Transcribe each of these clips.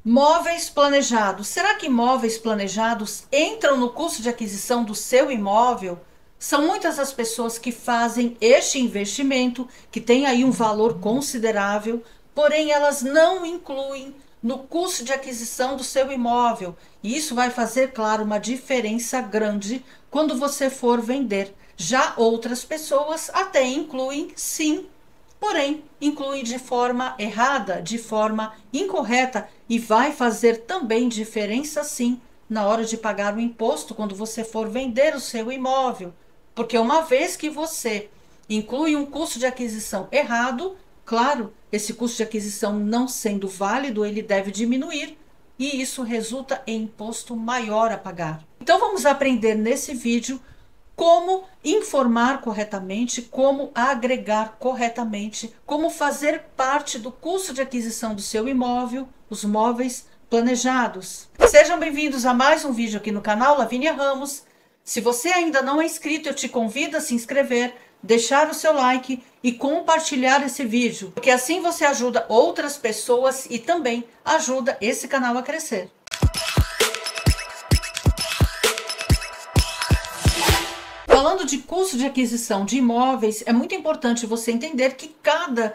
Móveis planejados. Será que móveis planejados entram no custo de aquisição do seu imóvel? São muitas as pessoas que fazem este investimento, que tem aí um valor considerável, porém elas não incluem no custo de aquisição do seu imóvel. E isso vai fazer, claro, uma diferença grande quando você for vender. Já outras pessoas até incluem, sim, porém inclui de forma errada, de forma incorreta e vai fazer também diferença sim na hora de pagar o imposto quando você for vender o seu imóvel. Porque uma vez que você inclui um custo de aquisição errado, claro, esse custo de aquisição não sendo válido, ele deve diminuir e isso resulta em imposto maior a pagar. Então vamos aprender nesse vídeo como informar corretamente, como agregar corretamente, como fazer parte do custo de aquisição do seu imóvel, os móveis planejados. Sejam bem-vindos a mais um vídeo aqui no canal Lavínia Ramos. Se você ainda não é inscrito, eu te convido a se inscrever, deixar o seu like e compartilhar esse vídeo, porque assim você ajuda outras pessoas e também ajuda esse canal a crescer. Falando de custo de aquisição de imóveis, é muito importante você entender que cada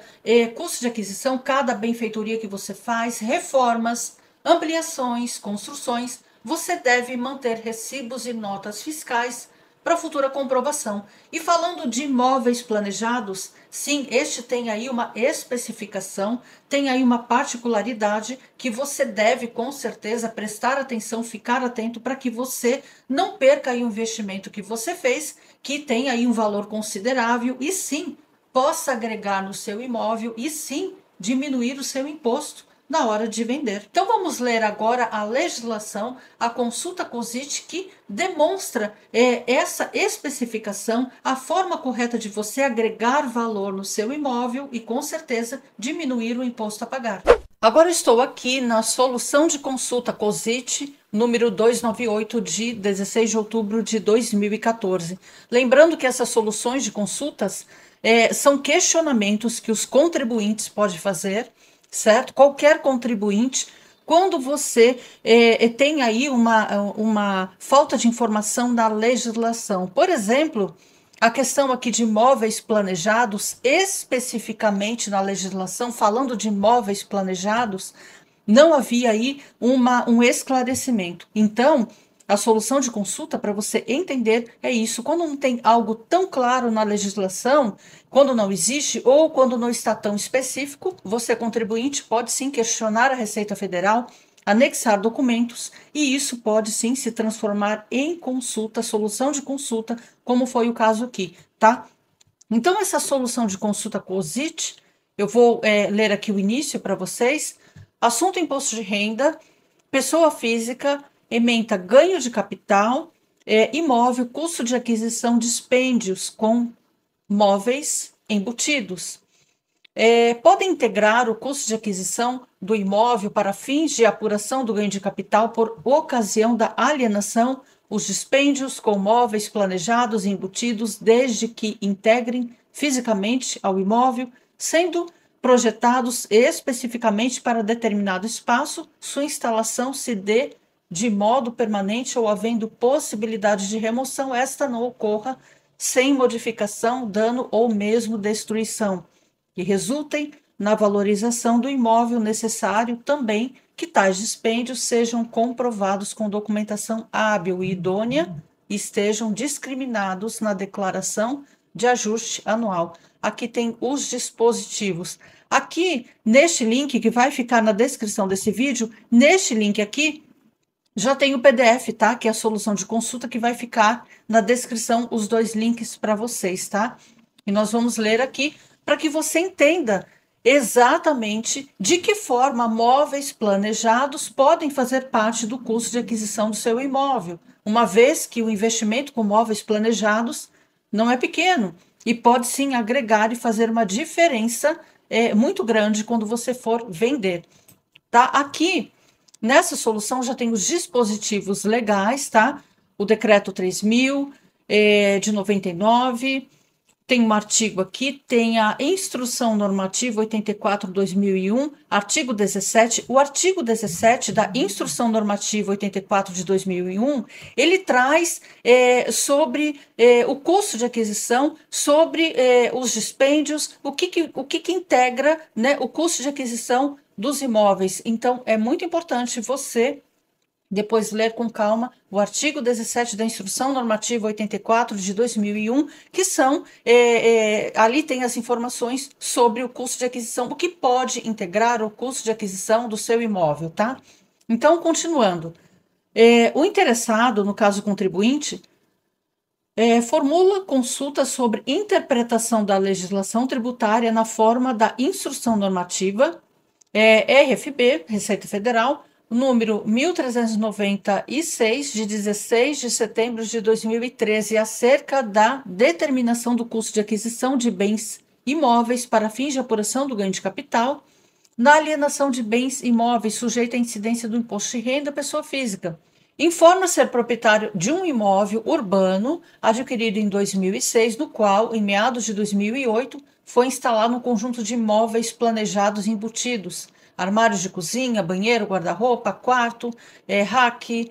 custo de aquisição, cada benfeitoria que você faz, reformas, ampliações, construções, você deve manter recibos e notas fiscais para futura comprovação. E falando de imóveis planejados, sim, este tem aí uma especificação, tem aí uma particularidade que você deve com certeza prestar atenção, ficar atento para que você não perca aí o investimento que você fez, que tem aí um valor considerável e sim, possa agregar no seu imóvel e sim, diminuir o seu imposto na hora de vender. Então vamos ler agora a legislação, a consulta COSIT, que demonstra essa especificação, a forma correta de você agregar valor no seu imóvel e com certeza diminuir o imposto a pagar. Agora estou aqui na solução de consulta COSIT, número 298, de 16 de outubro de 2014. Lembrando que essas soluções de consultas são questionamentos que os contribuintes podem fazer, certo? Qualquer contribuinte, quando você tem aí uma falta de informação na legislação. Por exemplo, a questão aqui de imóveis planejados, especificamente na legislação, falando de imóveis planejados, não havia aí um esclarecimento. Então, a solução de consulta, para você entender, é isso. Quando não tem algo tão claro na legislação, quando não existe ou quando não está tão específico, você, contribuinte, pode sim questionar a Receita Federal, anexar documentos e isso pode sim se transformar em consulta, solução de consulta, como foi o caso aqui, tá? Então, essa solução de consulta COSIT, eu vou ler aqui o início para vocês. Assunto: imposto de renda, pessoa física, ementa ganho de capital, imóvel, custo de aquisição, dispêndios com móveis embutidos. Podem integrar o custo de aquisição do imóvel para fins de apuração do ganho de capital por ocasião da alienação, os dispêndios com móveis planejados e embutidos, desde que integrem fisicamente ao imóvel, sendo projetados especificamente para determinado espaço, sua instalação se dê de modo permanente ou havendo possibilidade de remoção, esta não ocorra sem modificação, dano ou mesmo destruição, que resultem na valorização do imóvel. Necessário também que tais dispêndios sejam comprovados com documentação hábil e idônea e estejam discriminados na declaração de ajuste anual. Aqui tem os dispositivos. Aqui, neste link que vai ficar na descrição desse vídeo, neste link aqui, já tem o PDF, tá? Que é a solução de consulta, que vai ficar na descrição, os dois links para vocês, tá? E nós vamos ler aqui para que você entenda exatamente de que forma móveis planejados podem fazer parte do custo de aquisição do seu imóvel, uma vez que o investimento com móveis planejados não é pequeno e pode sim agregar e fazer uma diferença muito grande quando você for vender, tá? Aqui nessa solução já tem os dispositivos legais, tá? O decreto 3.000 de 99, tem um artigo aqui, tem a Instrução Normativa 84/2001, artigo 17. O artigo 17 da Instrução Normativa 84 de 2001, ele traz sobre o custo de aquisição, sobre os dispêndios, o que integra, né, o custo de aquisição dos imóveis. Então, é muito importante você depois ler com calma o artigo 17 da Instrução Normativa 84 de 2001, que são, ali tem as informações sobre o custo de aquisição, o que pode integrar o custo de aquisição do seu imóvel, tá? Então, continuando, o interessado, no caso contribuinte, formula consulta sobre interpretação da legislação tributária na forma da Instrução Normativa, RFB, Receita Federal, número 1396, de 16 de setembro de 2013, acerca da determinação do custo de aquisição de bens imóveis para fins de apuração do ganho de capital, na alienação de bens imóveis sujeita à incidência do imposto de renda pessoa física. Informa ser proprietário de um imóvel urbano adquirido em 2006, no qual, em meados de 2008, foi instalado um conjunto de imóveis planejados e embutidos, armários de cozinha, banheiro, guarda-roupa, quarto, rack,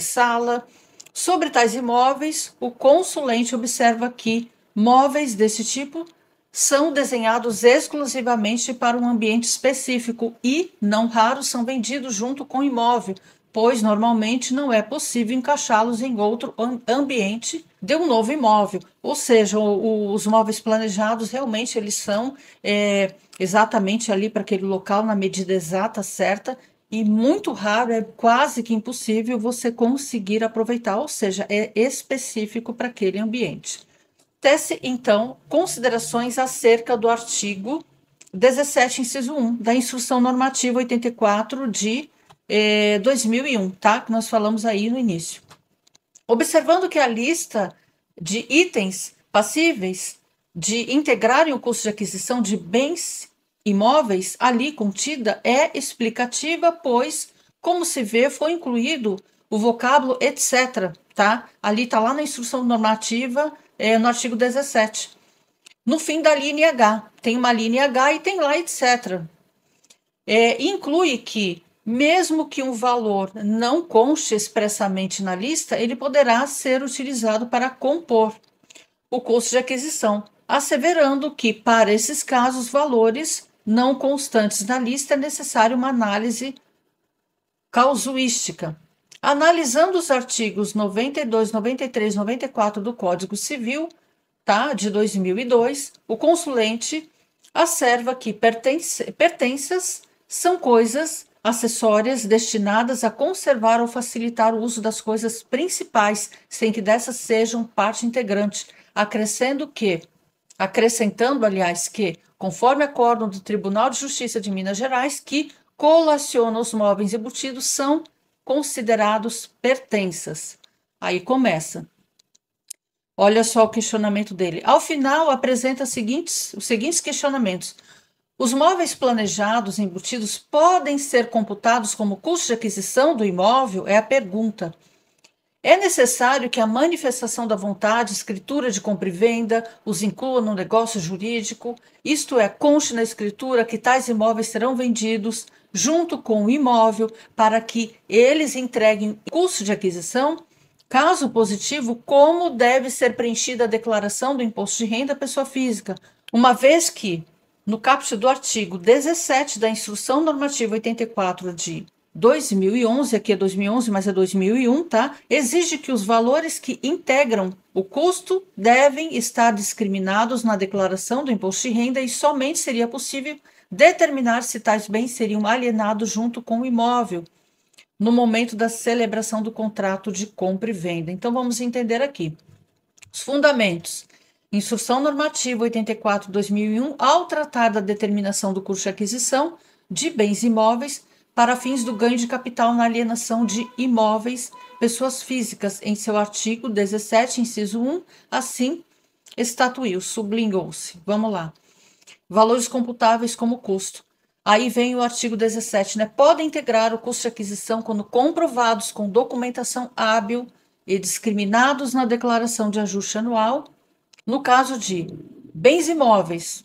sala. Sobre tais imóveis, o consulente observa que móveis desse tipo são desenhados exclusivamente para um ambiente específico e, não raros, são vendidos junto com o imóvel, pois normalmente não é possível encaixá-los em outro ambiente de um novo imóvel. Ou seja, os móveis planejados realmente eles são exatamente ali para aquele local, na medida exata, certa, e muito raro, é quase que impossível você conseguir aproveitar, ou seja, é específico para aquele ambiente. Tece, então, considerações acerca do artigo 17, inciso 1, da Instrução Normativa 84 de 2001, tá? Que nós falamos aí no início. Observando que a lista de itens passíveis de integrarem o custo de aquisição de bens imóveis ali contida é explicativa, pois, como se vê, foi incluído o vocábulo etc, tá? Ali tá lá na instrução normativa, no artigo 17. No fim da linha H, tem uma linha H e tem lá etc. Inclui que, mesmo que um valor não conste expressamente na lista, ele poderá ser utilizado para compor o custo de aquisição, asseverando que, para esses casos, valores não constantes na lista, é necessária uma análise casuística. Analisando os artigos 92, 93, 94 do Código Civil, tá, de 2002, o consulente asserva que pertenças são coisas acessórias destinadas a conservar ou facilitar o uso das coisas principais, sem que dessas sejam parte integrante, acrescentando, aliás, que, conforme acórdão do Tribunal de Justiça de Minas Gerais, que colaciona os móveis embutidos, são considerados pertenças. Aí começa. Olha só o questionamento dele. Ao final, apresenta os seguintes questionamentos. Os móveis planejados embutidos podem ser computados como custo de aquisição do imóvel? É a pergunta. É necessário que a manifestação da vontade, escritura de compra e venda, os inclua no negócio jurídico, isto é, conste na escritura que tais imóveis serão vendidos junto com o imóvel para que eles entreguem custo de aquisição? Caso positivo, como deve ser preenchida a declaração do imposto de renda à pessoa física, uma vez que, no caput do artigo 17 da Instrução Normativa 84 de 2011, aqui é 2011, mas é 2001, tá? Exige que os valores que integram o custo devem estar discriminados na declaração do imposto de renda e somente seria possível determinar se tais bens seriam alienados junto com o imóvel no momento da celebração do contrato de compra e venda. Então, vamos entender aqui. Os fundamentos. Instrução Normativa 84/2001, ao tratar da determinação do custo de aquisição de bens imóveis para fins do ganho de capital na alienação de imóveis, pessoas físicas, em seu artigo 17, inciso 1, assim estatuiu, sublinhou-se. Vamos lá. Valores computáveis como custo. Aí vem o artigo 17, né? Podem integrar o custo de aquisição quando comprovados com documentação hábil e discriminados na declaração de ajuste anual, No caso de bens imóveis,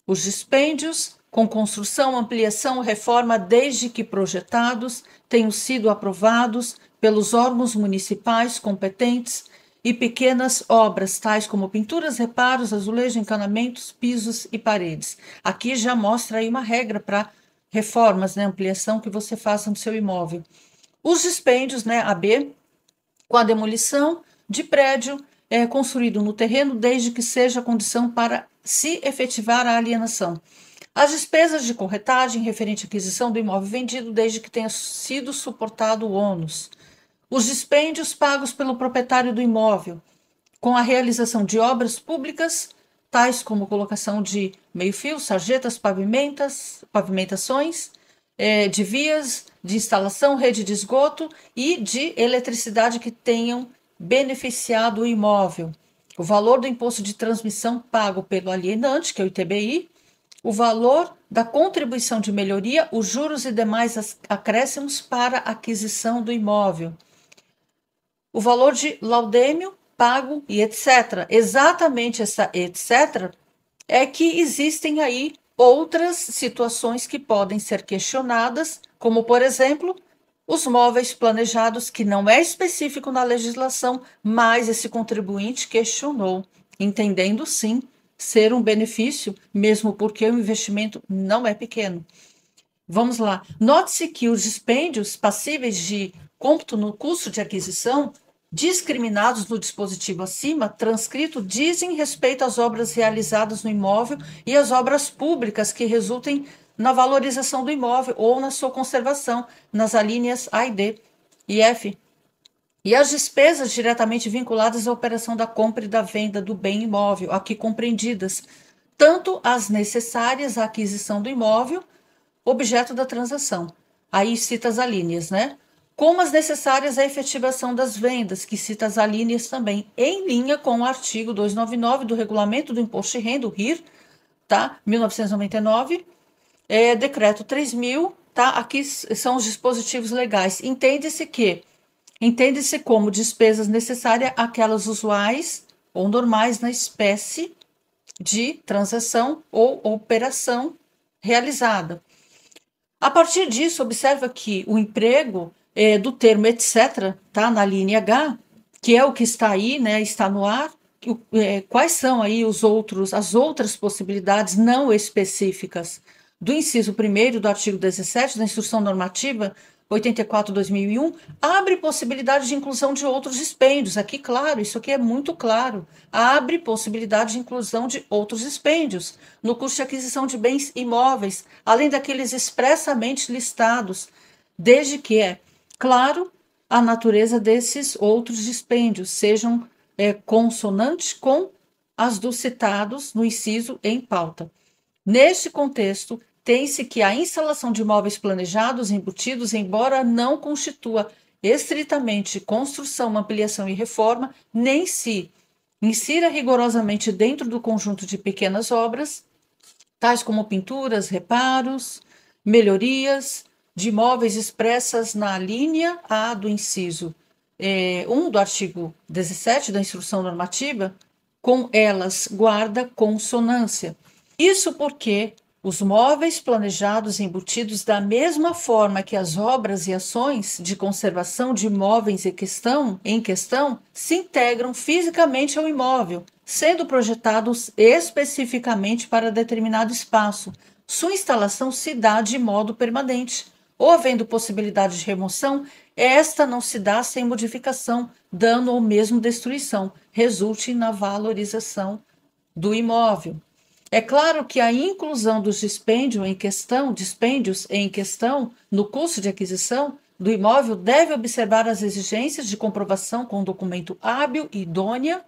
os dispêndios com construção, ampliação, reforma, desde que projetados, tenham sido aprovados pelos órgãos municipais competentes e pequenas obras, tais como pinturas, reparos, azulejo, encanamentos, pisos e paredes. Aqui já mostra aí uma regra para reformas, né, ampliação que você faça no seu imóvel. Os dispêndios, né, AB, com a demolição de prédio construído no terreno, desde que seja condição para se efetivar a alienação. As despesas de corretagem referente à aquisição do imóvel vendido, desde que tenha sido suportado o ônus. Os dispêndios pagos pelo proprietário do imóvel, com a realização de obras públicas, tais como colocação de meio-fio, sarjetas, pavimentações, de vias de instalação, rede de esgoto e de eletricidade que tenham beneficiado o imóvel. O valor do imposto de transmissão pago pelo alienante, que é o ITBI, o valor da contribuição de melhoria, os juros e demais acréscimos para aquisição do imóvel, o valor de laudêmio pago e etc. Exatamente essa etc. é que existem aí outras situações que podem ser questionadas, como, por exemplo, os móveis planejados, que não é específico na legislação, mas esse contribuinte questionou, entendendo sim ser um benefício, mesmo porque o investimento não é pequeno. Vamos lá. Note-se que os dispêndios passíveis de cômputo no custo de aquisição, discriminados no dispositivo acima, transcrito, dizem respeito às obras realizadas no imóvel e às obras públicas que resultem na valorização do imóvel ou na sua conservação, nas alíneas A e D e F, e as despesas diretamente vinculadas à operação da compra e da venda do bem imóvel, aqui compreendidas, tanto as necessárias à aquisição do imóvel, objeto da transação, aí cita as alíneas, né? Como as necessárias à efetivação das vendas, que cita as alíneas também, em linha com o artigo 299 do Regulamento do Imposto de Renda, o RIR, tá? 1999, decreto 3.000, tá? Aqui são os dispositivos legais. Entende-se como despesas necessárias aquelas usuais ou normais na espécie de transação ou operação realizada. A partir disso, observa que o emprego do termo etc., tá, na linha H, que é o que está aí, né, está no ar, quais são aí as outras possibilidades não específicas do inciso 1º do artigo 17 da Instrução Normativa 84/2001, abre possibilidade de inclusão de outros dispêndios. Aqui, claro, isso aqui é muito claro. Abre possibilidade de inclusão de outros dispêndios no custo de aquisição de bens imóveis, além daqueles expressamente listados, desde que claro, a natureza desses outros dispêndios sejam consonantes com as dos citados no inciso em pauta. Neste contexto, tem-se que a instalação de móveis planejados, embutidos, embora não constitua estritamente construção, ampliação e reforma, nem se insira rigorosamente dentro do conjunto de pequenas obras, tais como pinturas, reparos, melhorias de imóveis expressas na linha A do inciso 1 do artigo 17 da Instrução Normativa, com elas guarda consonância. Isso porque os móveis planejados e embutidos da mesma forma que as obras e ações de conservação de imóveis em questão se integram fisicamente ao imóvel, sendo projetados especificamente para determinado espaço. Sua instalação se dá de modo permanente, ou havendo possibilidade de remoção, esta não se dá sem modificação, dano ou mesmo destruição, resulte na valorização do imóvel. É claro que a inclusão dos dispêndios em questão no custo de aquisição do imóvel deve observar as exigências de comprovação com documento hábil e idônea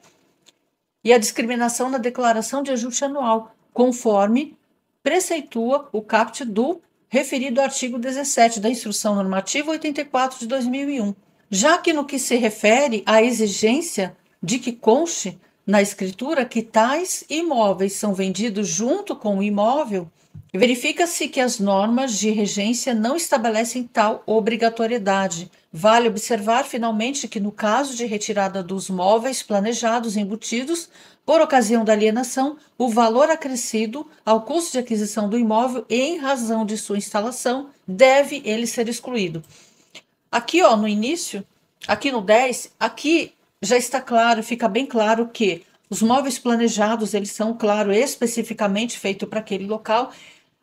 e a discriminação na declaração de ajuste anual, conforme preceitua o caput do referido artigo 17 da Instrução Normativa 84 de 2001, já que no que se refere à exigência de que conste na escritura que tais imóveis são vendidos junto com o imóvel, Verifica-se que as normas de regência não estabelecem tal obrigatoriedade. Vale observar, finalmente, que no caso de retirada dos móveis planejados embutidos, por ocasião da alienação, o valor acrescido ao custo de aquisição do imóvel em razão de sua instalação deve ele ser excluído. Aqui, ó, no início, aqui no 10, aqui já está claro, fica bem claro que os móveis planejados, eles são, claro, especificamente feitos para aquele local.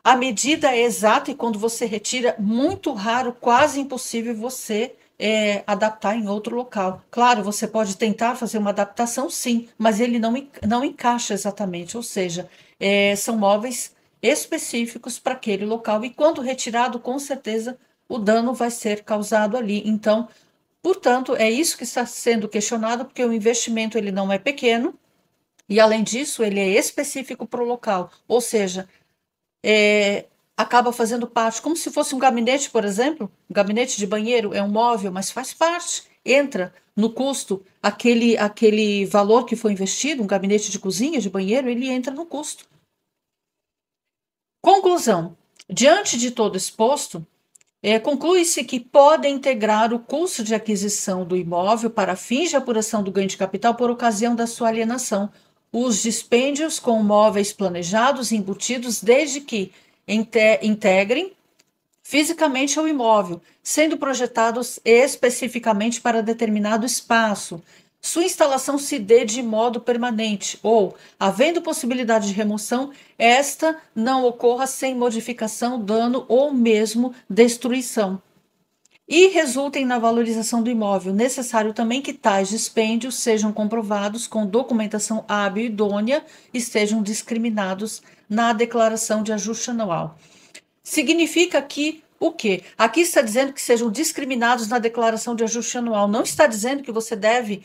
A medida é exata e quando você retira, muito raro, quase impossível você adaptar em outro local. Claro, você pode tentar fazer uma adaptação, sim, mas ele não encaixa exatamente, ou seja, são móveis específicos para aquele local e quando retirado, com certeza, o dano vai ser causado ali. Então, portanto, é isso que está sendo questionado, porque o investimento ele não é pequeno e, além disso, ele é específico para o local, ou seja, acaba fazendo parte, como se fosse um gabinete, por exemplo. Um gabinete de banheiro é um móvel, mas faz parte, entra no custo, aquele valor que foi investido, um gabinete de cozinha, de banheiro, ele entra no custo. Conclusão: diante de todo exposto, conclui-se que podem integrar o custo de aquisição do imóvel para fins de apuração do ganho de capital por ocasião da sua alienação, os dispêndios com móveis planejados e embutidos, desde que integrem fisicamente ao imóvel, sendo projetados especificamente para determinado espaço, sua instalação se dê de modo permanente ou, havendo possibilidade de remoção, esta não ocorra sem modificação, dano ou mesmo destruição. E resultem na valorização do imóvel. Necessário também que tais dispêndios sejam comprovados com documentação hábil e idônea e estejam discriminados na declaração de ajuste anual. Significa que o quê? Aqui está dizendo que sejam discriminados na declaração de ajuste anual. Não está dizendo que você deve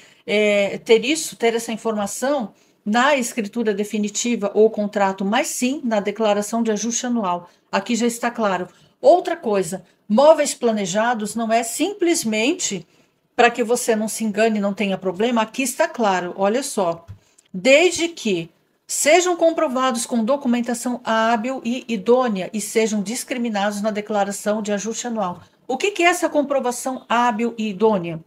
ter essa informação na escritura definitiva ou contrato, mas sim na declaração de ajuste anual. Aqui já está claro. Outra coisa, móveis planejados não é simplesmente para que você não se engane e não tenha problema. Aqui está claro, olha só. Desde que sejam comprovados com documentação hábil e idônea e sejam discriminados na declaração de ajuste anual. O que é essa comprovação hábil e idônea?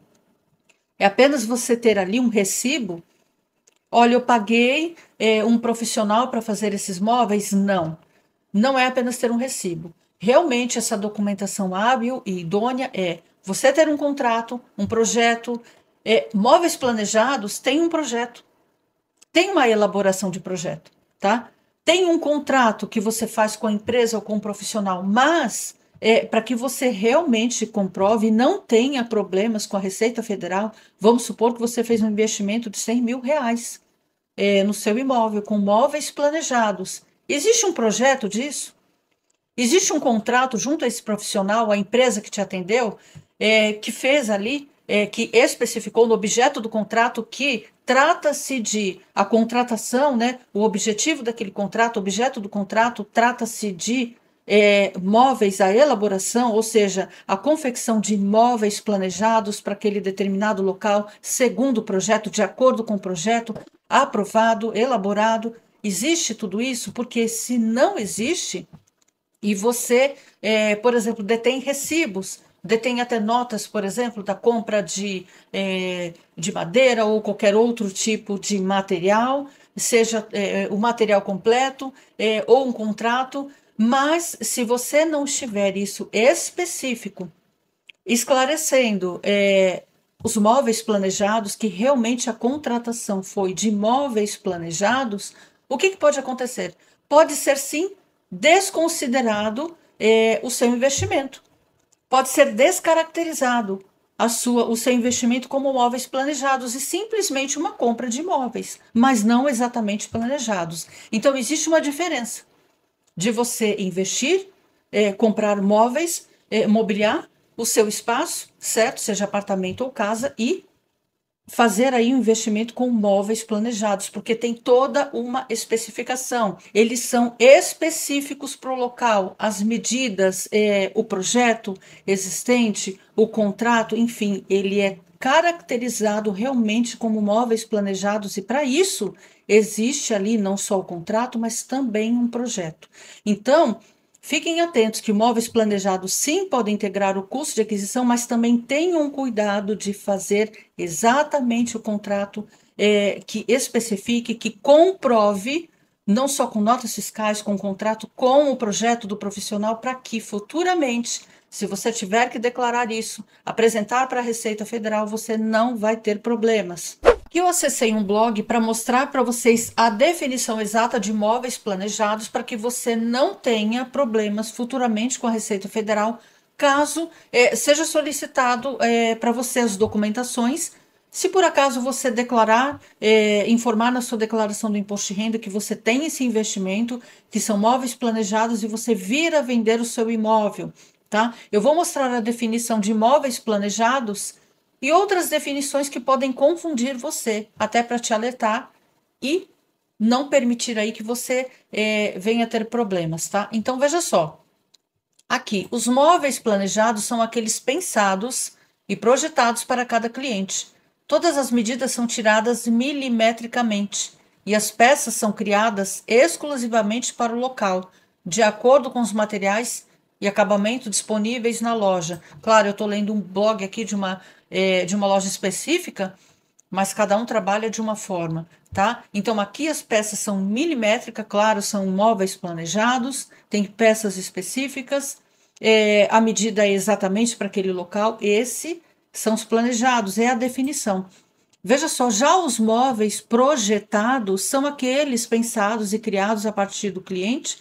É apenas você ter ali um recibo? Olha, eu paguei um profissional para fazer esses móveis? Não. Não é apenas ter um recibo. Realmente, essa documentação hábil e idônea é você ter um contrato, um projeto. Móveis planejados têm um projeto. Tem uma elaboração de projeto, tá? Tem um contrato que você faz com a empresa ou com o profissional, mas para que você realmente comprove e não tenha problemas com a Receita Federal, vamos supor que você fez um investimento de 100 mil reais no seu imóvel, com móveis planejados. Existe um projeto disso? Existe um contrato junto a esse profissional, a empresa que te atendeu, que fez ali, que especificou no objeto do contrato que trata-se de a contratação, né? O objetivo daquele contrato, o objeto do contrato, trata-se de móveis, a elaboração, ou seja, a confecção de móveis planejados para aquele determinado local, segundo o projeto, de acordo com o projeto, aprovado, elaborado. Existe tudo isso? Porque se não existe, e você, por exemplo, detém recibos, detém até notas, por exemplo, da compra de madeira ou qualquer outro tipo de material, seja o material completo ou um contrato, mas se você não estiver isso específico, esclarecendo os móveis planejados, que realmente a contratação foi de móveis planejados, o que pode acontecer? Pode ser, sim, desconsiderado o seu investimento. Pode ser descaracterizado o seu investimento como móveis planejados e simplesmente uma compra de imóveis, mas não exatamente planejados. Então, existe uma diferença de você investir, comprar móveis, mobiliar o seu espaço, certo? Seja apartamento ou casa, e fazer aí um investimento com móveis planejados, porque tem toda uma especificação. Eles são específicos para o local, as medidas, o projeto existente, o contrato, enfim, ele é caracterizado realmente como móveis planejados, e para isso existe ali não só o contrato, mas também um projeto. Então, fiquem atentos que móveis planejados sim podem integrar o custo de aquisição, mas também tenham cuidado de fazer exatamente o contrato que especifique, que comprove, não só com notas fiscais, com o contrato, com o projeto do profissional, para que futuramente, se você tiver que declarar isso, apresentar para a Receita Federal, você não vai ter problemas. Aqui eu acessei um blog para mostrar para vocês a definição exata de imóveis planejados para que você não tenha problemas futuramente com a Receita Federal, caso seja solicitado para você as documentações. Se por acaso você declarar, informar na sua declaração do imposto de renda que você tem esse investimento, que são móveis planejados, e você vir a vender o seu imóvel, tá? Eu vou mostrar a definição de imóveis planejados e outras definições que podem confundir você, até para te alertar e não permitir aí que você venha ter problemas, tá? Então, veja só. Aqui, os móveis planejados são aqueles pensados e projetados para cada cliente. Todas as medidas são tiradas milimetricamente e as peças são criadas exclusivamente para o local, de acordo com os materiais e acabamento disponíveis na loja. Claro, eu estou lendo um blog aqui de uma loja específica, mas cada um trabalha de uma forma, tá? Então aqui as peças são milimétricas, claro, são móveis planejados, tem peças específicas, a medida é exatamente para aquele local, esse são os planejados, é a definição. Veja só, já os móveis projetados são aqueles pensados e criados a partir do cliente,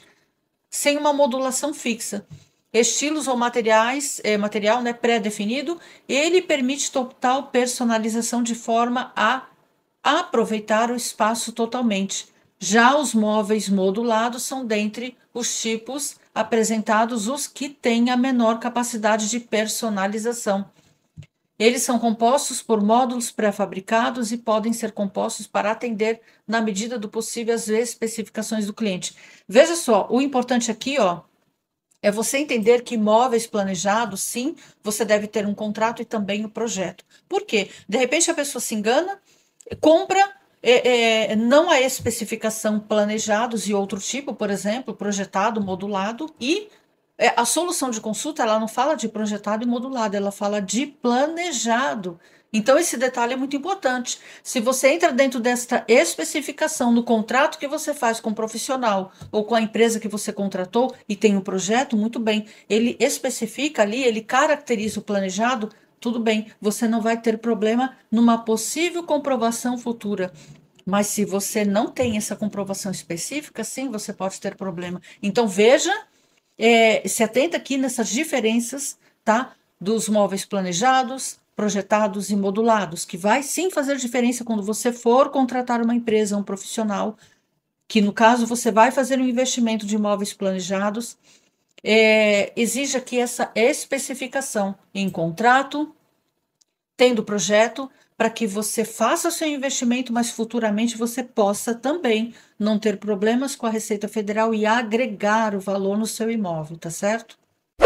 sem uma modulação fixa. Estilos ou material né, pré-definido, ele permite total personalização de forma a aproveitar o espaço totalmente. Já os móveis modulados são dentre os tipos apresentados os que têm a menor capacidade de personalização. Eles são compostos por módulos pré-fabricados e podem ser compostos para atender, na medida do possível, as especificações do cliente. Veja só, o importante aqui, ó, é você entender que imóveis planejados, sim, você deve ter um contrato e também o projeto. Por quê? De repente a pessoa se engana, compra não a especificação planejados e outro tipo, por exemplo, projetado, modulado, e a solução de consulta, ela não fala de projetado e modulado, ela fala de planejado. Então, esse detalhe é muito importante. Se você entra dentro desta especificação no contrato que você faz com o profissional ou com a empresa que você contratou e tem um projeto, muito bem. Ele especifica ali, ele caracteriza o planejado, tudo bem. Você não vai ter problema numa possível comprovação futura. Mas se você não tem essa comprovação específica, sim, você pode ter problema. Então, veja, se atenta aqui nessas diferenças, tá? Dos móveis planejados, projetados e modulados, que vai sim fazer diferença quando você for contratar uma empresa, um profissional, que no caso você vai fazer um investimento de imóveis planejados, exige aqui essa especificação em contrato, tendo projeto, para que você faça o seu investimento, mas futuramente você possa também não ter problemas com a Receita Federal e agregar o valor no seu imóvel, tá certo?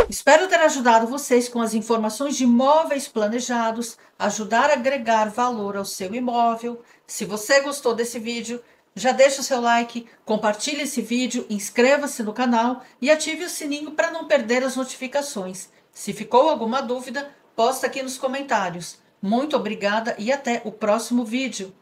Espero ter ajudado vocês com as informações de imóveis planejados, ajudar a agregar valor ao seu imóvel. Se você gostou desse vídeo, já deixa o seu like, compartilhe esse vídeo, inscreva-se no canal e ative o sininho para não perder as notificações. Se ficou alguma dúvida, posta aqui nos comentários. Muito obrigada e até o próximo vídeo.